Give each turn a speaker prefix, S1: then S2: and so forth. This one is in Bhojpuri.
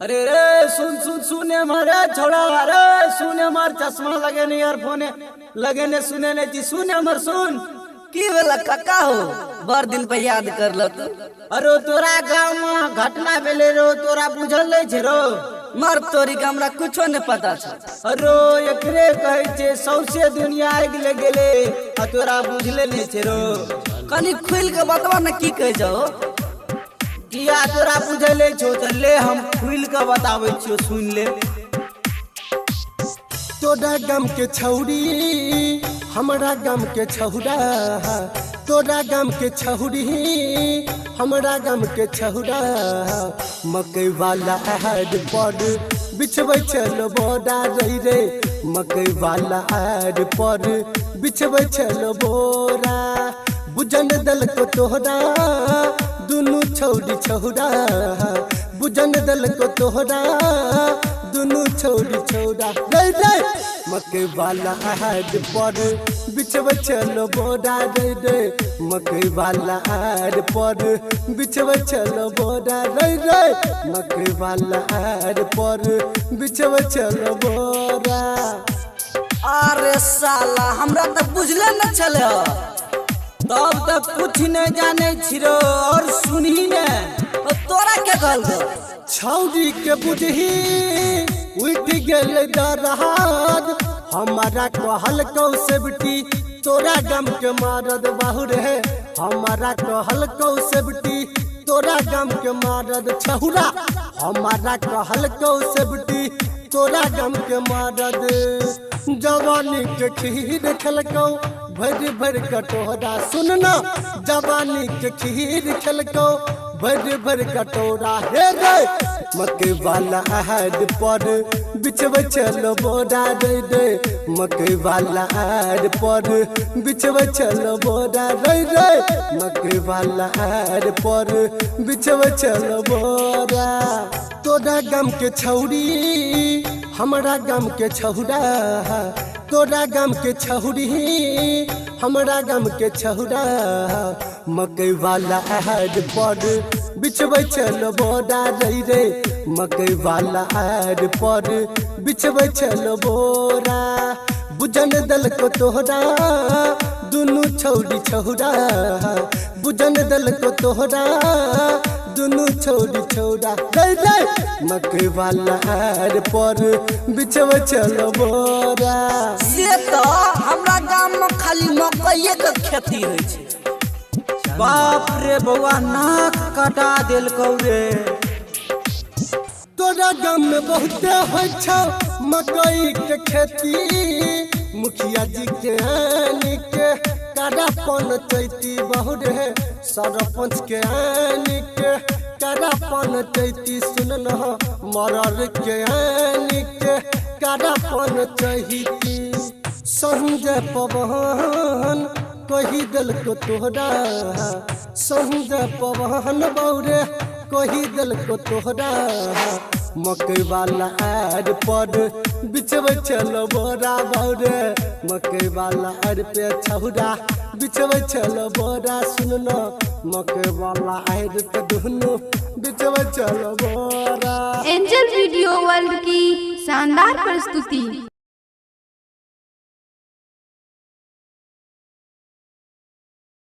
S1: अरे रे सुन सुन सुने मारे छोड़ा अरे सुने मार चश्मा लगे नहीं ईयरफोन लगे ने सुने ने जी सुने मर सुन
S2: की वेला काका हो बर दिन पे याद कर लो तो।
S1: अरे तोरा गाँव में घटना बेले रो तोरा बुझल नहीं छे रो
S2: मर तोरी का हमरा कुछो नहीं पता छ।
S1: अरे एकरे कहे छे सौसे दुनिया आग ले गेले आ तोरा बुझले नहीं छे रो
S2: कनी खुल के बतवा न की कह जाओ
S1: किया तोरा बुझले छो त ले हम खुल के बतावे छियो सुन ले।
S3: तोरा गम के छौरी हमरा गम के छौरा तोरा गम के छौरी हमरा गम के छौरा मकई वाला आड़ पर बिछबै चलो बोरा रही रे मकई वाला आड़ पर बिछबै चलो बोरा बुझन दल को तोहरा दुनू छौरी छौरा बुझन दल को तोहरा दुनू छौरी छौरा रे रे मकई वाला आड़ पर बिछबै चलो बोरा रे रे मकई वाला आड़ पर बिछबै चलो बोरा रे रे मकई वाला आड़ पर बिछबै चलो बोरा।
S2: अरे साला हमरा तो बुझले न चले
S1: तब तक कुछ न जाने छिरो और सुनी ने
S2: तोरा के कहल
S3: छौरी के बुझही उठ गेल दरहाद हमारा कहल कौसेबटी तोरा गम के मारद बाहुर है हमारा कहल कौसेबटी तोरा गम के मारद छहुरा हमारा कहल कौसेबटी तोरा गम के मारद जवानी के खीर खलकौ भर भर कटोरा सुनना जवानी के खीर खलकौ भर भर कटोरा हे रे मकई वाला आड़ पर बिछबै चलो बोरा रे रे मकई वाला आड़ पर बिछबै चलो बोरा रे रे मकई वाला आड़ पर बिछबै चलो बोरा। तोरा गम के छौरी हमरा गम के छौरा तोरा गम के छौरी हमरा गम के छौरा मकई वाला आड़ पर बिछबै चलो बोरा रे रे मकई वाला आड़ पर बिछबै चलो बोरा बुझन दल को तोहरा दुनू छौरी छौरा बुझन दल को तोहरा दुनू छौरी छौरा रे रे मकई वाला आड़ पर बिछबै चलो बोरा।
S2: से तो हमरा गांव में खाली मकईए के खेती होय छै।
S1: बाप रे बउआ नाक कटा देल रे
S3: तोरा गाँव में बहुते होइ छौ मकई के खेती मुखिया जी के आनी के काड़ा पन चैती बहुत है सरपंच के आनी के काड़ा पन चैती सुन न मरर के आनी के काड़ा पन चैती संजय पवन कही दिल को तोहरा संजय पवन बौरे कही दिल को तोहरा मकई वाला आड़ पर बिछबै चलो बोरा बौरे मकई वाला आड़ पे छौरा बिछबै चलो बोरा सुन न मकई वाला आड़ पे दुनू बिछबै चलो बोरा।
S4: एंजल वीडियो वर्ल्ड की शानदार प्रस्तुति।